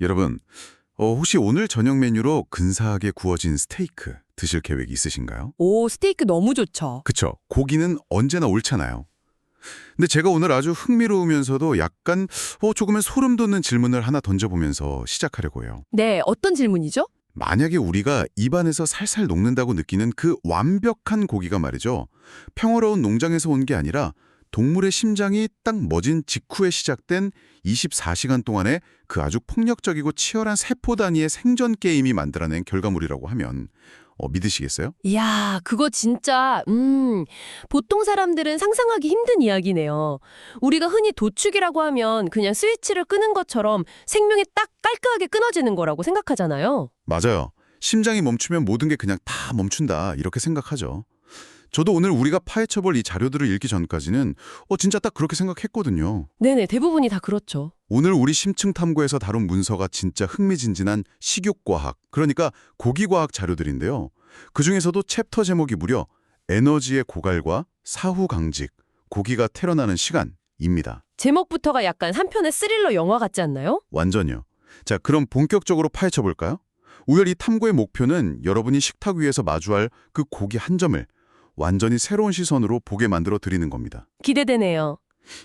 여러분, 혹시 오늘 저녁 메뉴로 근사하게 구워진 스테이크 드실 계획 있으신가요? 오, 스테이크 너무 좋죠. 그쵸. 고기는 언제나 옳잖아요. 근데 제가 오늘 아주 흥미로우면서도 약간 조금은 소름 돋는 질문을 하나 던져보면서 시작하려고 해요. 네, 어떤 질문이죠? 만약에 우리가 입안에서 살살 녹는다고 느끼는 그 완벽한 고기가 말이죠. 평화로운 농장에서 온 게 아니라 동물의 심장이 딱 멎은 직후에 시작된 24시간 동안의 그 아주 폭력적이고 치열한 세포 단위의 생존 게임이 만들어낸 결과물이라고 하면 믿으시겠어요? 이야, 그거 진짜, 보통 사람들은 상상하기 힘든 이야기네요. 우리가 흔히 도축이라고 하면 그냥 스위치를 끄는 것처럼 생명이 딱 깔끔하게 끊어지는 거라고 생각하잖아요. 맞아요. 심장이 멈추면 모든 게 그냥 다 멈춘다 이렇게 생각하죠. 저도 오늘 우리가 파헤쳐볼 이 자료들을 읽기 전까지는 진짜 딱 그렇게 생각했거든요. 네네, 대부분이 다 그렇죠. 오늘 우리 심층 탐구에서 다룬 문서가 진짜 흥미진진한 식육과학, 그러니까 고기과학 자료들인데요. 그중에서도 챕터 제목이 무려 에너지의 고갈과 사후 강직, 고기가 태어나는 시간입니다. 제목부터가 약간 한 편의 스릴러 영화 같지 않나요? 완전요. 자, 그럼 본격적으로 파헤쳐볼까요? 우열 이 탐구의 목표는 여러분이 식탁 위에서 마주할 그 고기 한 점을 완전히 새로운 시선으로 보게 만들어 드리는 겁니다. 기대되네요.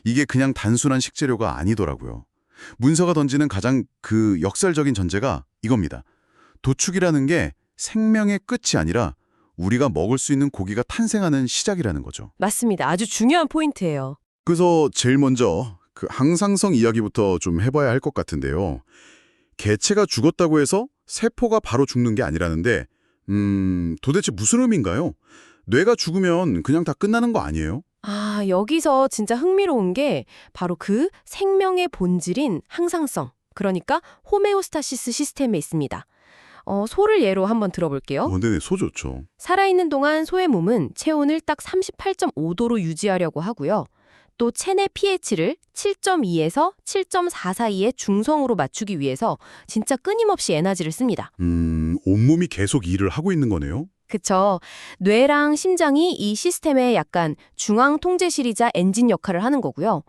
이게 그냥 단순한 식재료가 아니더라고요. 문서가 던지는 가장 그 역설적인 전제가 이겁니다. 도축이라는 게 생명의 끝이 아니라 우리가 먹을 수 있는 고기가 탄생하는 시작이라는 거죠. 맞습니다. 아주 중요한 포인트예요. 그래서 제일 먼저 그 항상성 이야기부터 좀 해봐야 할 것 같은데요. 개체가 죽었다고 해서 세포가 바로 죽는 게 아니라는데 도대체 무슨 의미인가요? 뇌가 죽으면 그냥 다 끝나는 거 아니에요? 아, 여기서 진짜 흥미로운 게 바로 그 생명의 본질인 항상성, 그러니까 호메오스타시스 시스템에 있습니다. 소를 예로 한번 들어볼게요. 네네, 소 좋죠. 살아있는 동안 소의 몸은 체온을 딱 38.5도로 유지하려고 하고요. 또 체내 pH를 7.2에서 7.4 사이의 중성으로 맞추기 위해서 진짜 끊임없이 에너지를 씁니다. 온몸이 계속 일을 하고 있는 거네요? 그쵸. 뇌랑 심장이 이 시스템의 약간 중앙 통제실이자 엔진 역할을 하는 거고요.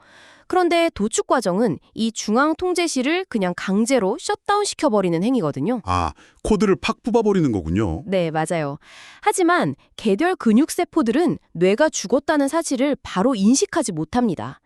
그런데 도축 과정은 이 중앙 통제실을 그냥 강제로 셧다운 시켜버리는 행위거든요. 아, 코드를 팍 뽑아버리는 거군요. 네, 맞아요. 하지만 개별 근육세포들은 뇌가 죽었다는 사실을 바로 인식하지 못합니다.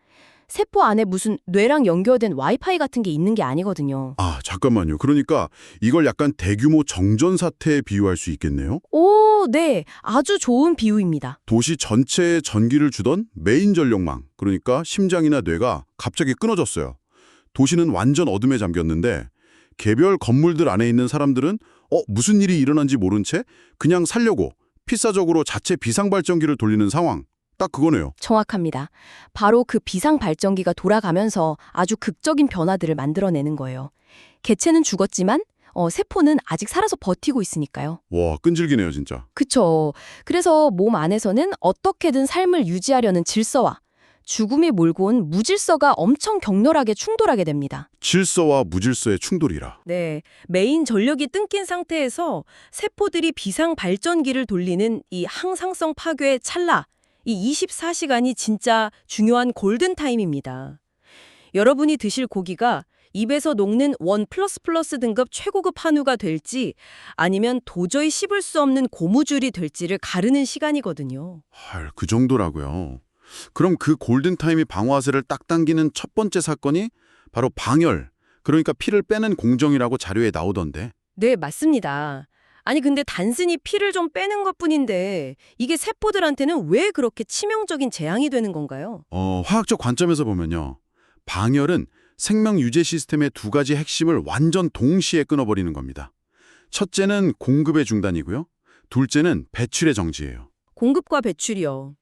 세포 안에 무슨 뇌랑 연결된 와이파이 같은 게 있는 게 아니거든요. 아, 잠깐만요. 그러니까 이걸 약간 대규모 정전 사태에 비유할 수 있겠네요? 오, 네. 아주 좋은 비유입니다. 도시 전체에 전기를 주던 메인 전력망, 그러니까 심장이나 뇌가 갑자기 끊어졌어요. 도시는 완전 어둠에 잠겼는데 개별 건물들 안에 있는 사람들은 무슨 일이 일어난지 모른 채 그냥 살려고 필사적으로 자체 비상발전기를 돌리는 상황. 딱 그거네요. 정확합니다. 바로 그 비상발전기가 돌아가면서 아주 극적인 변화들을 만들어내는 거예요. 개체는 죽었지만 세포는 아직 살아서 버티고 있으니까요. 와, 끈질기네요, 진짜. 그쵸. 그래서 몸 안에서는 어떻게든 삶을 유지하려는 질서와 죽음이 몰고 온 무질서가 엄청 격렬하게 충돌하게 됩니다. 질서와 무질서의 충돌이라. 네, 메인 전력이 끊긴 상태에서 세포들이 비상 발전기를 돌리는 이 항상성 파괴의 찰나, 이 24시간이 진짜 중요한 골든타임입니다. 여러분이 드실 고기가 입에서 녹는 원 플러스 플러스 등급 최고급 한우가 될지 아니면 도저히 씹을 수 없는 고무줄이 될지를 가르는 시간이거든요. 그 정도라고요. 그럼 그 골든타임이 방화쇠를 딱 당기는 첫 번째 사건이 바로 방열, 그러니까 피를 빼는 공정이라고 자료에 나오던데. 네, 맞습니다. 아니 근데 단순히 피를 좀 빼는 것뿐인데 이게 세포들한테는 왜 그렇게 치명적인 재앙이 되는 건가요? 화학적 관점에서 보면요. 방열은 생명 유지 시스템의 두 가지 핵심을 완전 동시에 끊어버리는 겁니다. 첫째는 공급의 중단이고요. 둘째는 배출의 정지예요. 공급과 배출이요.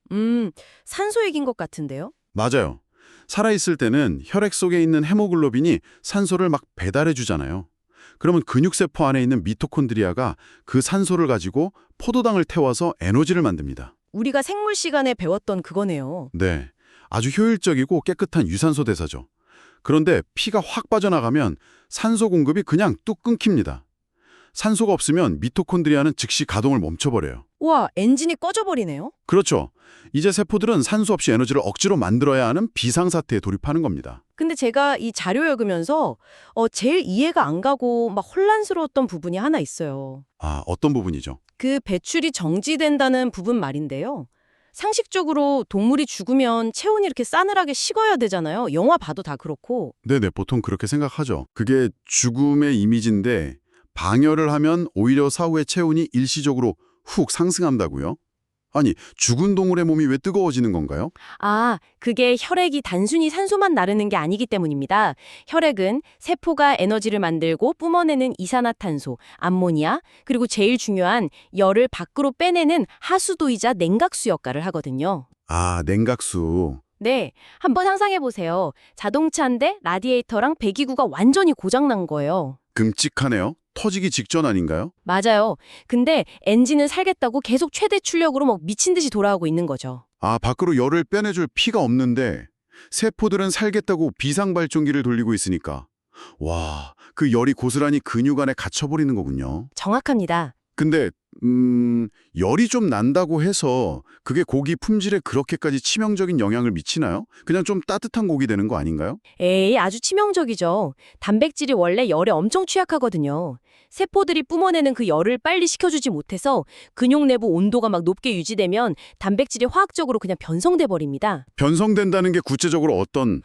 산소 얘기인 것 같은데요? 맞아요. 살아있을 때는 혈액 속에 있는 헤모글로빈이 산소를 막 배달해 주잖아요. 그러면 근육세포 안에 있는 미토콘드리아가 그 산소를 가지고 포도당을 태워서 에너지를 만듭니다. 우리가 생물 시간에 배웠던 그거네요. 네, 아주 효율적이고 깨끗한 유산소 대사죠. 그런데 피가 확 빠져나가면 산소 공급이 그냥 뚝 끊깁니다. 산소가 없으면 미토콘드리아는 즉시 가동을 멈춰버려요. 우와, 엔진이 꺼져버리네요. 그렇죠. 이제 세포들은 산소 없이 에너지를 억지로 만들어야 하는 비상사태에 돌입하는 겁니다. 근데 제가 이 자료 읽으면서 제일 이해가 안 가고 막 혼란스러웠던 부분이 하나 있어요. 아, 어떤 부분이죠? 그 배출이 정지된다는 부분 말인데요. 상식적으로 동물이 죽으면 체온이 이렇게 싸늘하게 식어야 되잖아요. 영화 봐도 다 그렇고. 네네, 보통 그렇게 생각하죠. 그게 죽음의 이미지인데 방열을 하면 오히려 사후에 체온이 일시적으로 훅 상승한다고요? 아니, 죽은 동물의 몸이 왜 뜨거워지는 건가요? 아, 그게 혈액이 단순히 산소만 나르는 게 아니기 때문입니다. 혈액은 세포가 에너지를 만들고 뿜어내는 이산화탄소, 암모니아, 그리고 제일 중요한 열을 밖으로 빼내는 하수도이자 냉각수 역할을 하거든요. 아, 냉각수. 네, 한번 상상해 보세요. 자동차인데 라디에이터랑 배기구가 완전히 고장난 거예요. 끔찍하네요. 터지기 직전 아닌가요? 맞아요. 근데 엔진은 살겠다고 계속 최대 출력으로 막 미친 듯이 돌아가고 있는 거죠. 아, 밖으로 열을 빼내줄 피가 없는데 세포들은 살겠다고 비상발전기를 돌리고 있으니까. 와, 그 열이 고스란히 근육 안에 갇혀버리는 거군요. 정확합니다. 근데 열이 좀 난다고 해서 그게 고기 품질에 그렇게까지 치명적인 영향을 미치나요? 그냥 좀 따뜻한 고기 되는 거 아닌가요? 에이, 아주 치명적이죠. 단백질이 원래 열에 엄청 취약하거든요. 세포들이 뿜어내는 그 열을 빨리 식혀주지 못해서 근육 내부 온도가 막 높게 유지되면 단백질이 화학적으로 그냥 변성돼 버립니다. 변성된다는 게 구체적으로 어떤...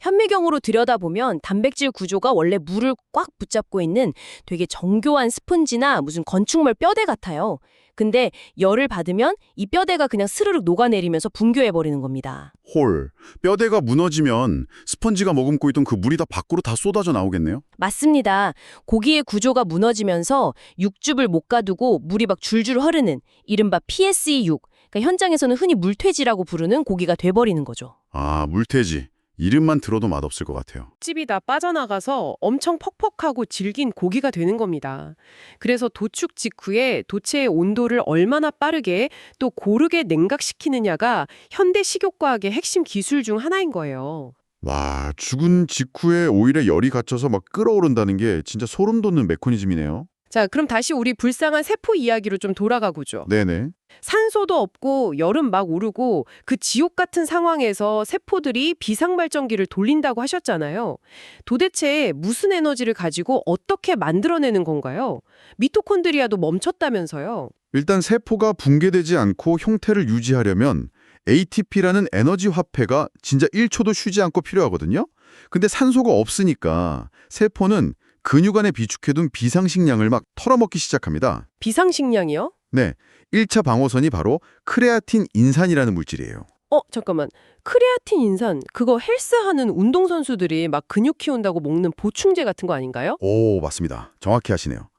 현미경으로 들여다보면 단백질 구조가 원래 물을 꽉 붙잡고 있는 되게 정교한 스펀지나 무슨 건축물 뼈대 같아요. 근데 열을 받으면 이 뼈대가 그냥 스르륵 녹아내리면서 붕괴해버리는 겁니다. 홀, 뼈대가 무너지면 스펀지가 머금고 있던 그 물이 다 밖으로 다 쏟아져 나오겠네요? 맞습니다. 고기의 구조가 무너지면서 육즙을 못 가두고 물이 막 줄줄 흐르는 이른바 PSE6, 그러니까 현장에서는 흔히 물퇴지라고 부르는 고기가 돼버리는 거죠. 아, 물돼지. 이름만 들어도 맛없을 것 같아요. 즙이 다 빠져나가서 엄청 퍽퍽하고 질긴 고기가 되는 겁니다. 그래서 도축 직후에 도체의 온도를 얼마나 빠르게 또 고르게 냉각시키느냐가 현대 식욕과학의 핵심 기술 중 하나인 거예요. 와, 죽은 직후에 오일에 열이 갇혀서 막 끓어오른다는 게 진짜 소름 돋는 메커니즘이네요. 자, 그럼 다시 우리 불쌍한 세포 이야기로 좀 돌아가보죠. 네네. 산소도 없고 열은 막 오르고 그 지옥 같은 상황에서 세포들이 비상발전기를 돌린다고 하셨잖아요. 도대체 무슨 에너지를 가지고 어떻게 만들어내는 건가요? 미토콘드리아도 멈췄다면서요. 일단 세포가 붕괴되지 않고 형태를 유지하려면 ATP라는 에너지 화폐가 진짜 1초도 쉬지 않고 필요하거든요. 근데 산소가 없으니까 세포는 근육 안에 비축해둔 비상식량을 막 털어먹기 시작합니다. 비상식량이요? 네, 1차 방어선이 바로 크레아틴 인산이라는 물질이에요. 잠깐만. 크레아틴 인산, 그거 헬스하는 운동선수들이 막 근육 키운다고 먹는 보충제 같은 거 아닌가요? 오, 맞습니다. 정확히 하시네요.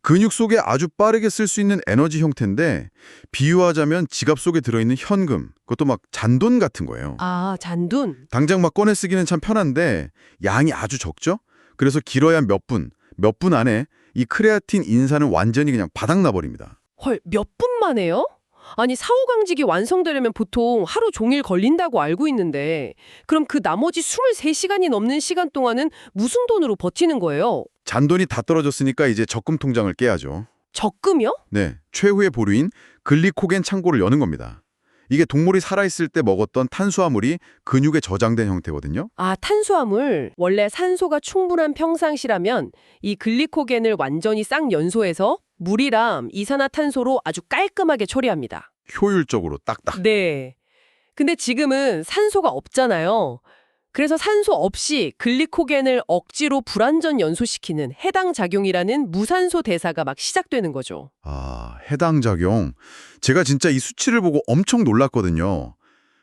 근육 속에 아주 빠르게 쓸 수 있는 에너지 형태인데 비유하자면 지갑 속에 들어있는 현금, 그것도 막 잔돈 같은 거예요. 아, 잔돈. 당장 막 꺼내 쓰기는 참 편한데 양이 아주 적죠? 그래서 길어야 몇 분 안에 이 크레아틴 인산은 완전히 그냥 바닥나버립니다. 헐, 몇 분 만에요? 아니, 사후강직이 완성되려면 보통 하루 종일 걸린다고 알고 있는데 그럼 그 나머지 23시간이 넘는 시간 동안은 무슨 돈으로 버티는 거예요? 잔돈이 다 떨어졌으니까 이제 적금 통장을 깨야죠. 적금이요? 네, 최후의 보루인 글리코겐 창고를 여는 겁니다. 이게 동물이 살아있을 때 먹었던 탄수화물이 근육에 저장된 형태거든요. 아, 탄수화물. 원래 산소가 충분한 평상시라면 이 글리코겐을 완전히 쌍연소해서 물이랑 이산화탄소로 아주 깔끔하게 처리합니다. 효율적으로 딱딱. 네. 근데 지금은 산소가 없잖아요. 그래서 산소 없이 글리코겐을 억지로 불완전 연소시키는 해당 작용이라는 무산소 대사가 막 시작되는 거죠. 아, 해당 작용. 제가 진짜 이 수치를 보고 엄청 놀랐거든요.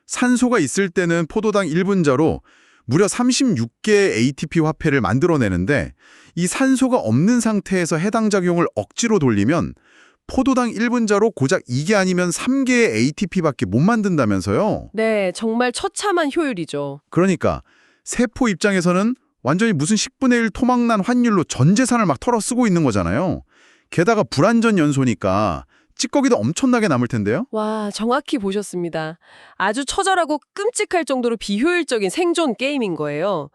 산소가 있을 때는 포도당 1분자로 무려 36개의 ATP 화폐를 만들어내는데 이 산소가 없는 상태에서 해당 작용을 억지로 돌리면 포도당 1분자로 고작 이게 아니면 3개의 ATP밖에 못 만든다면서요. 네, 정말 처참한 효율이죠. 그러니까 세포 입장에서는 완전히 무슨 10분의 1 토막난 환율로 전 재산을 막 털어 쓰고 있는 거잖아요. 게다가 불완전 연소니까 찌꺼기도 엄청나게 남을 텐데요. 와, 정확히 보셨습니다. 아주 처절하고 끔찍할 정도로 비효율적인 생존 게임인 거예요.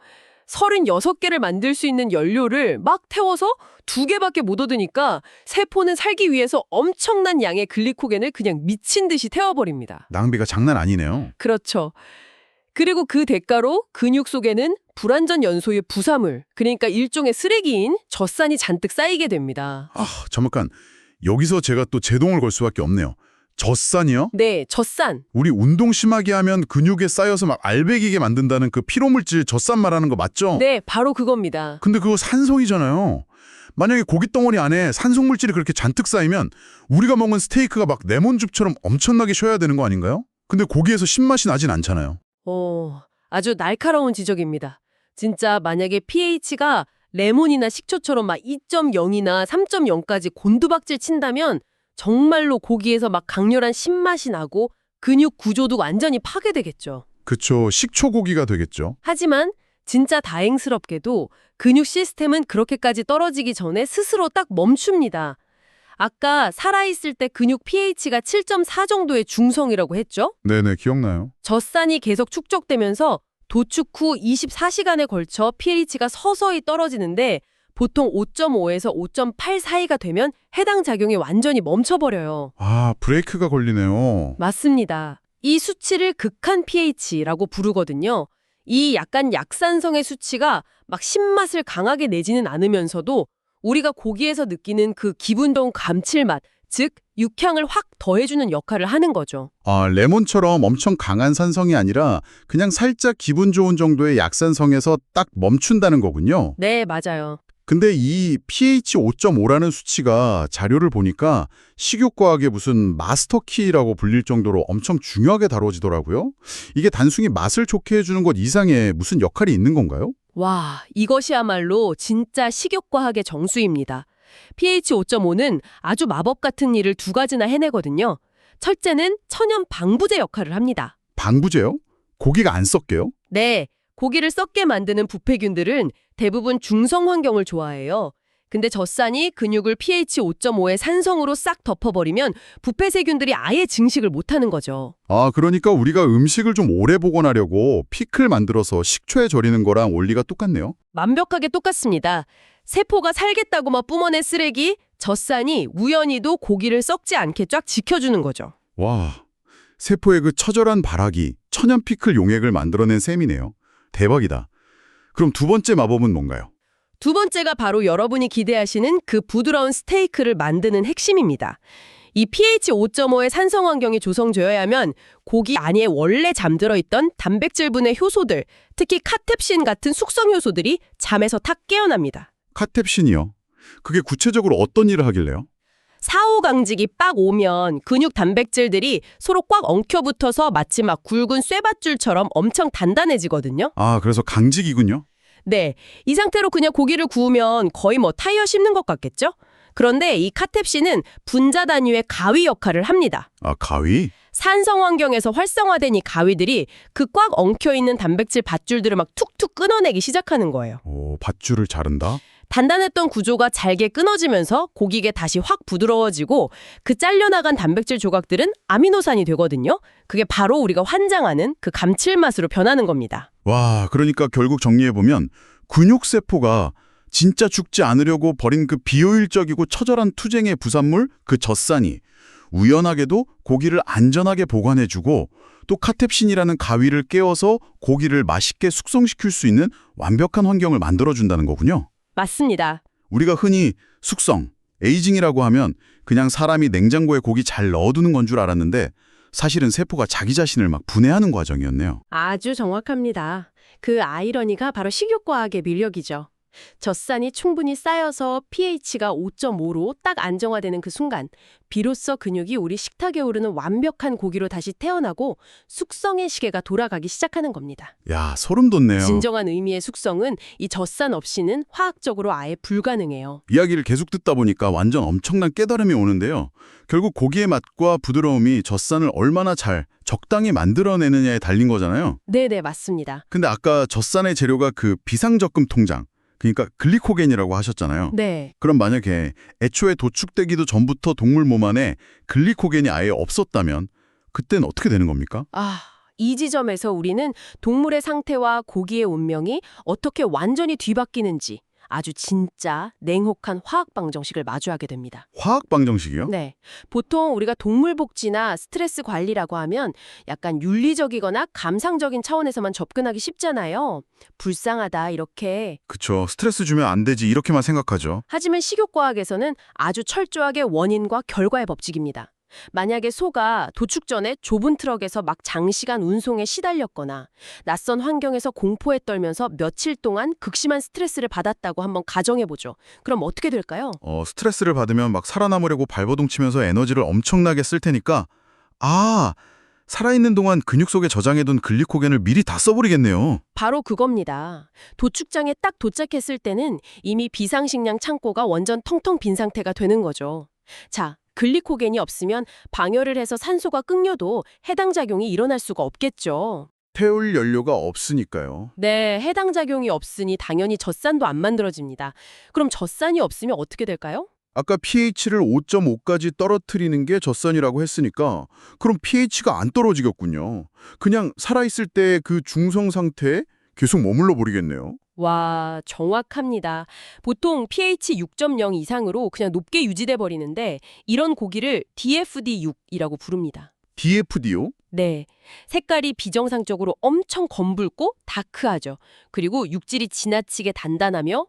36개를 만들 수 있는 연료를 막 태워서 2개밖에 못 얻으니까 세포는 살기 위해서 엄청난 양의 글리코겐을 그냥 미친 듯이 태워버립니다. 낭비가 장난 아니네요. 그렇죠. 그리고 그 대가로 근육 속에는 불완전 연소의 부사물, 그러니까 일종의 쓰레기인 젖산이 잔뜩 쌓이게 됩니다. 아, 잠깐. 여기서 제가 또 제동을 걸 수밖에 없네요. 젖산이요? 네, 젖산. 우리 운동 심하게 하면 근육에 쌓여서 막 알배기게 만든다는 그 피로물질 젖산 말하는 거 맞죠? 네, 바로 그겁니다. 근데 그거 산성이잖아요. 만약에 고기 덩어리 안에 산성 물질이 그렇게 잔뜩 쌓이면 우리가 먹은 스테이크가 막 레몬즙처럼 엄청나게 쉬어야 되는 거 아닌가요? 근데 고기에서 신맛이 나진 않잖아요. 아주 날카로운 지적입니다. 진짜 만약에 pH가 레몬이나 식초처럼 막 2.0이나 3.0까지 곤두박질 친다면 정말로 고기에서 막 강렬한 신맛이 나고 근육 구조도 완전히 파괴되겠죠. 그쵸. 식초고기가 되겠죠. 하지만 진짜 다행스럽게도 근육 시스템은 그렇게까지 떨어지기 전에 스스로 딱 멈춥니다. 아까 살아있을 때 근육 pH가 7.4 정도의 중성이라고 했죠? 네네, 기억나요. 젖산이 계속 축적되면서 도축 후 24시간에 걸쳐 pH가 서서히 떨어지는데 보통 5.5에서 5.8 사이가 되면 해당 작용이 완전히 멈춰버려요. 아, 브레이크가 걸리네요. 맞습니다. 이 수치를 극한 pH라고 부르거든요. 이 약간 약산성의 수치가 막 신맛을 강하게 내지는 않으면서도 우리가 고기에서 느끼는 그 기분 좋은 감칠맛, 즉 육향을 확 더해주는 역할을 하는 거죠. 아, 레몬처럼 엄청 강한 산성이 아니라 그냥 살짝 기분 좋은 정도의 약산성에서 딱 멈춘다는 거군요. 네, 맞아요. 근데 이 pH 5.5라는 수치가 자료를 보니까 식욕과학의 무슨 마스터키라고 불릴 정도로 엄청 중요하게 다뤄지더라고요. 이게 단순히 맛을 좋게 해주는 것 이상의 무슨 역할이 있는 건가요? 와, 이것이야말로 진짜 식욕과학의 정수입니다. pH 5.5는 아주 마법 같은 일을 2가지나 해내거든요. 첫째는 천연 방부제 역할을 합니다. 방부제요? 고기가 안 썩게요? 네, 고기를 썩게 만드는 부패균들은 대부분 중성 환경을 좋아해요. 근데 젖산이 근육을 pH 5.5의 산성으로 싹 덮어버리면 부패 세균들이 아예 증식을 못하는 거죠. 아, 그러니까 우리가 음식을 좀 오래 보관하려고 피클 만들어서 식초에 절이는 거랑 원리가 똑같네요. 완벽하게 똑같습니다. 세포가 살겠다고만 뿜어낸 쓰레기, 젖산이 우연히도 고기를 썩지 않게 쫙 지켜주는 거죠. 와, 세포의 그 처절한 발화기, 천연 피클 용액을 만들어낸 셈이네요. 대박이다. 그럼 두 번째 마법은 뭔가요? 두 번째가 바로 여러분이 기대하시는 그 부드러운 스테이크를 만드는 핵심입니다. 이 pH 5.5의 산성 환경이 조성되어야면 고기 안에 원래 잠들어 있던 단백질분해 효소들, 특히 카텝신 같은 숙성 효소들이 잠에서 탁 깨어납니다. 카텝신이요? 그게 구체적으로 어떤 일을 하길래요? 4호 강직이 빡 오면 근육 단백질들이 서로 꽉 엉켜붙어서 마치 막 굵은 쇠밧줄처럼 엄청 단단해지거든요. 아, 그래서 강직이군요. 네, 이 상태로 그냥 고기를 구우면 거의 뭐 타이어 씹는 것 같겠죠? 그런데 이 카텝신은 분자 단위의 가위 역할을 합니다. 아, 가위? 산성 환경에서 활성화된 이 가위들이 그 꽉 엉켜있는 단백질 밧줄들을 막 툭툭 끊어내기 시작하는 거예요. 오, 밧줄을 자른다? 단단했던 구조가 잘게 끊어지면서 고기가 다시 확 부드러워지고 그 잘려나간 단백질 조각들은 아미노산이 되거든요. 그게 바로 우리가 환장하는 그 감칠맛으로 변하는 겁니다. 와, 그러니까 결국 정리해보면 근육세포가 진짜 죽지 않으려고 버린 그 비효율적이고 처절한 투쟁의 부산물, 그 젖산이 우연하게도 고기를 안전하게 보관해주고 또 카텝신이라는 가위를 깨워서 고기를 맛있게 숙성시킬 수 있는 완벽한 환경을 만들어준다는 거군요. 맞습니다. 우리가 흔히 숙성, 에이징이라고 하면 그냥 사람이 냉장고에 고기 잘 넣어두는 건 줄 알았는데 사실은 세포가 자기 자신을 막 분해하는 과정이었네요. 아주 정확합니다. 그 아이러니가 바로 식욕과학의 밀력이죠. 젖산이 충분히 쌓여서 pH가 5.5로 딱 안정화되는 그 순간 비로소 근육이 우리 식탁에 오르는 완벽한 고기로 다시 태어나고 숙성의 시계가 돌아가기 시작하는 겁니다. 야, 소름 돋네요. 진정한 의미의 숙성은 이 젖산 없이는 화학적으로 아예 불가능해요. 이야기를 계속 듣다 보니까 완전 엄청난 깨달음이 오는데요. 결국 고기의 맛과 부드러움이 젖산을 얼마나 잘 적당히 만들어내느냐에 달린 거잖아요. 네네, 맞습니다. 근데 아까 젖산의 재료가 그 비상적금 통장, 그러니까 글리코겐이라고 하셨잖아요. 네. 그럼 만약에 애초에 도축되기도 전부터 동물 몸 안에 글리코겐이 아예 없었다면 그때는 어떻게 되는 겁니까? 이 지점에서 우리는 동물의 상태와 고기의 운명이 어떻게 완전히 뒤바뀌는지 아주 진짜 냉혹한 화학 방정식을 마주하게 됩니다. 화학 방정식이요? 네. 보통 우리가 동물 복지나 스트레스 관리라고 하면 약간 윤리적이거나 감상적인 차원에서만 접근하기 쉽잖아요. 불쌍하다 이렇게. 그쵸. 스트레스 주면 안 되지 이렇게만 생각하죠. 하지만 식욕과학에서는 아주 철저하게 원인과 결과의 법칙입니다. 만약에 소가 도축 전에 좁은 트럭에서 막 장시간 운송에 시달렸거나 낯선 환경에서 공포에 떨면서 며칠 동안 극심한 스트레스를 받았다고 한번 가정해보죠. 그럼 어떻게 될까요? 스트레스를 받으면 막 살아남으려고 발버둥 치면서 에너지를 엄청나게 쓸 테니까 살아있는 동안 근육 속에 저장해둔 글리코겐을 미리 다 써버리겠네요. 바로 그겁니다. 도축장에 딱 도착했을 때는 이미 비상식량 창고가 완전 텅텅 빈 상태가 되는 거죠. 자, 글리코겐이 없으면 방열을 해서 산소가 끊겨도 해당 작용이 일어날 수가 없겠죠. 태울 연료가 없으니까요. 네, 해당 작용이 없으니 당연히 젖산도 안 만들어집니다. 그럼 젖산이 없으면 어떻게 될까요? 아까 pH를 5.5까지 떨어뜨리는 게 젖산이라고 했으니까 그럼 pH가 안 떨어지겠군요. 그냥 살아있을 때 그 중성 상태에 계속 머물러 버리겠네요. 와, 정확합니다. 보통 pH 6.0 이상으로 그냥 높게 유지돼 버리는데 이런 고기를 DFD6이라고 부릅니다. DFD요? 네, 색깔이 비정상적으로 엄청 검붉고 다크하죠. 그리고 육질이 지나치게 단단하며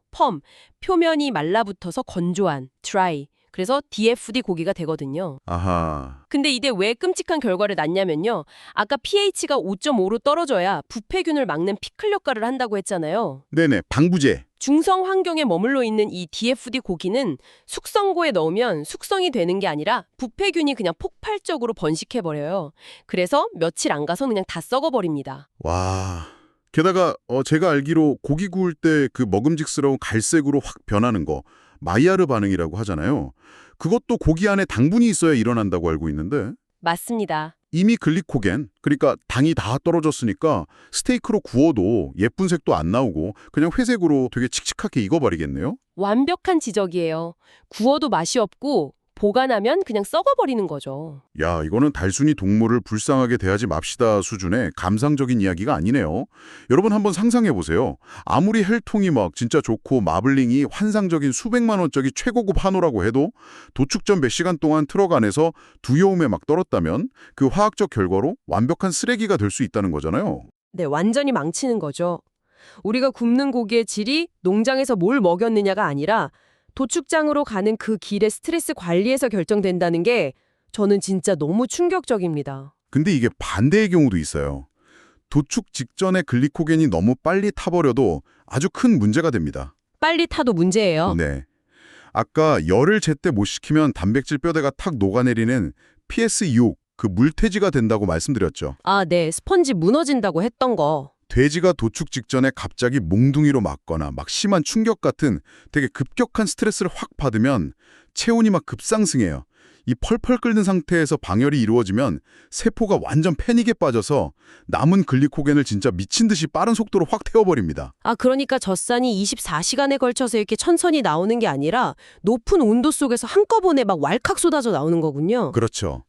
표면이 말라붙어서 건조한 dry. 그래서 DFD 고기가 되거든요. 아하. 근데 이게 왜 끔찍한 결과를 낳냐면요. 아까 pH가 5.5로 떨어져야 부패균을 막는 피클 역할을 한다고 했잖아요. 네네, 방부제. 중성 환경에 머물러 있는 이 DFD 고기는 숙성고에 넣으면 숙성이 되는 게 아니라 부패균이 그냥 폭발적으로 번식해버려요. 그래서 며칠 안 가서 그냥 다 썩어버립니다. 와. 게다가 제가 알기로 고기 구울 때 그 먹음직스러운 갈색으로 확 변하는 거 마이야르 반응이라고 하잖아요. 그것도 고기 안에 당분이 있어야 일어난다고 알고 있는데 맞습니다. 이미 글리코겐, 그러니까 당이 다 떨어졌으니까 스테이크로 구워도 예쁜 색도 안 나오고 그냥 회색으로 되게 칙칙하게 익어버리겠네요? 완벽한 지적이에요. 구워도 맛이 없고 보관하면 그냥 썩어버리는 거죠. 야, 이거는 단순히 동물을 불쌍하게 대하지 맙시다 수준의 감상적인 이야기가 아니네요. 여러분 한번 상상해보세요. 아무리 헬통이 막 진짜 좋고 마블링이 환상적인 수백만 원짜리 최고급 한우라고 해도 도축 전 몇 시간 동안 트럭 안에서 두여움에 막 떨었다면 그 화학적 결과로 완벽한 쓰레기가 될 수 있다는 거잖아요. 네, 완전히 망치는 거죠. 우리가 굽는 고기의 질이 농장에서 뭘 먹였느냐가 아니라 도축장으로 가는 그 길의 스트레스 관리에서 결정된다는 게 저는 진짜 너무 충격적입니다. 근데 이게 반대의 경우도 있어요. 도축 직전에 글리코겐이 너무 빨리 타버려도 아주 큰 문제가 됩니다. 빨리 타도 문제예요. 네. 아까 열을 제때 못 식히면 단백질 뼈대가 탁 녹아내리는 PS6, 그 물퇴지가 된다고 말씀드렸죠. 아, 네. 스펀지 무너진다고 했던 거. 돼지가 도축 직전에 갑자기 몽둥이로 맞거나 막 심한 충격 같은 되게 급격한 스트레스를 확 받으면 체온이 막 급상승해요. 이 펄펄 끓는 상태에서 방열이 이루어지면 세포가 완전 패닉에 빠져서 남은 글리코겐을 진짜 미친 듯이 빠른 속도로 확 태워버립니다. 아, 그러니까 젖산이 24시간에 걸쳐서 이렇게 천천히 나오는 게 아니라 높은 온도 속에서 한꺼번에 막 왈칵 쏟아져 나오는 거군요. 그렇죠.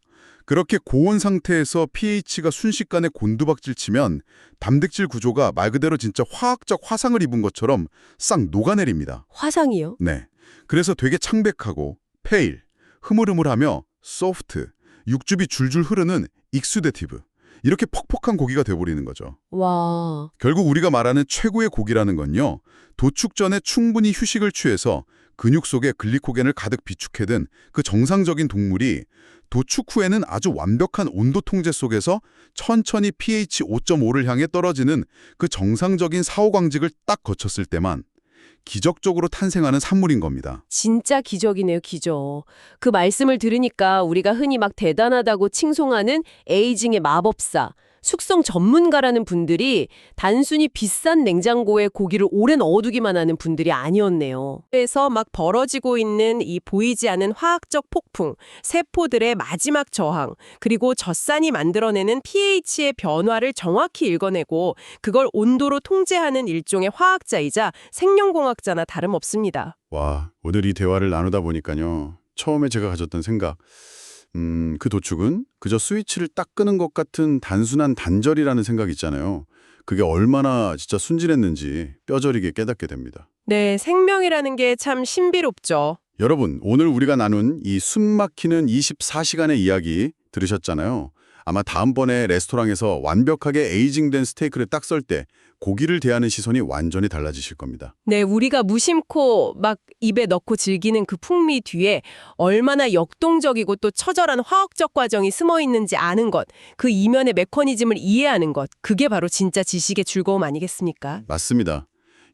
그렇게 고온 상태에서 pH가 순식간에 곤두박질 치면 단백질 구조가 말 그대로 진짜 화학적 화상을 입은 것처럼 싹 녹아내립니다. 화상이요? 네. 그래서 되게 창백하고 페일, 흐물흐물하며 소프트, 육즙이 줄줄 흐르는 익수데티브. 이렇게 퍽퍽한 고기가 돼버리는 거죠. 와, 결국 우리가 말하는 최고의 고기라는 건요. 도축 전에 충분히 휴식을 취해서 근육 속에 글리코겐을 가득 비축해둔 그 정상적인 동물이 도축 후에는 아주 완벽한 온도 통제 속에서 천천히 pH 5.5를 향해 떨어지는 그 정상적인 사후광직을 딱 거쳤을 때만 기적적으로 탄생하는 산물인 겁니다. 진짜 기적이네요, 기적. 그 말씀을 들으니까 우리가 흔히 막 대단하다고 칭송하는 에이징의 마법사, 숙성 전문가라는 분들이 단순히 비싼 냉장고에 고기를 오래 넣어두기만 하는 분들이 아니었네요. 그래서 막 벌어지고 있는 이 보이지 않는 화학적 폭풍, 세포들의 마지막 저항, 그리고 젖산이 만들어내는 pH의 변화를 정확히 읽어내고 그걸 온도로 통제하는 일종의 화학자이자 생명공학자나 다름없습니다. 와, 오늘 이 대화를 나누다 보니까요. 처음에 제가 가졌던 생각, 그 도축은 그저 스위치를 딱 끄는 것 같은 단순한 단절이라는 생각 있잖아요. 그게 얼마나 진짜 순진했는지 뼈저리게 깨닫게 됩니다. 네, 생명이라는 게 참 신비롭죠. 여러분, 오늘 우리가 나눈 이 숨막히는 24시간의 이야기 들으셨잖아요. 아마 다음번에 레스토랑에서 완벽하게 에이징된 스테이크를 딱 썰 때 고기를 대하는 시선이 완전히 달라지실 겁니다. 네, 우리가 무심코 막 입에 넣고 즐기는 그 풍미 뒤에 얼마나 역동적이고 또 처절한 화학적 과정이 숨어 있는지 아는 것, 그 이면의 메커니즘을 이해하는 것, 그게 바로 진짜 지식의 즐거움 아니겠습니까? 맞습니다.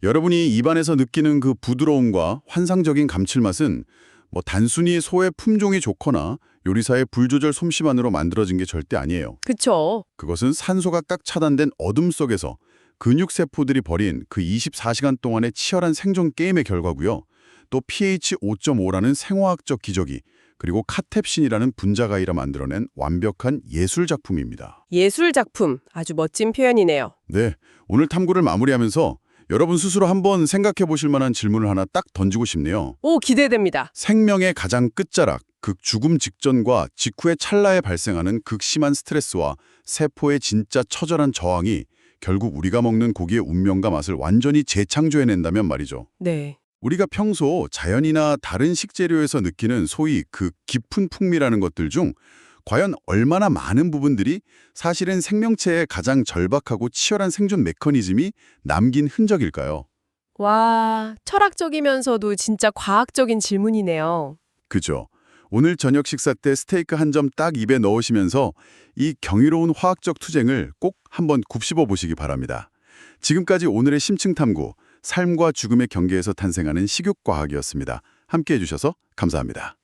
여러분이 입안에서 느끼는 그 부드러움과 환상적인 감칠맛은 뭐 단순히 소의 품종이 좋거나 요리사의 불조절 솜씨만으로 만들어진 게 절대 아니에요. 그쵸? 그것은 산소가 딱 차단된 어둠 속에서 근육세포들이 벌인 그 24시간 동안의 치열한 생존 게임의 결과고요. 또 pH 5.5라는 생화학적 기적이 그리고 카텝신이라는 분자가이라 만들어낸 완벽한 예술작품입니다. 예술작품, 아주 멋진 표현이네요. 네, 오늘 탐구를 마무리하면서 여러분 스스로 한번 생각해 보실 만한 질문을 하나 딱 던지고 싶네요. 오, 기대됩니다. 생명의 가장 끝자락, 죽음 직전과 직후의 찰나에 발생하는 극심한 스트레스와 세포의 진짜 처절한 저항이 결국 우리가 먹는 고기의 운명과 맛을 완전히 재창조해낸다면 말이죠. 네. 우리가 평소 자연이나 다른 식재료에서 느끼는 소위 그 깊은 풍미라는 것들 중 과연 얼마나 많은 부분들이 사실은 생명체의 가장 절박하고 치열한 생존 메커니즘이 남긴 흔적일까요? 와, 철학적이면서도 진짜 과학적인 질문이네요. 그죠. 오늘 저녁 식사 때 스테이크 한 점 딱 입에 넣으시면서 이 경이로운 화학적 투쟁을 꼭 한번 굽씹어 보시기 바랍니다. 지금까지 오늘의 심층탐구, 삶과 죽음의 경계에서 탄생하는 식육과학이었습니다. 함께해 주셔서 감사합니다.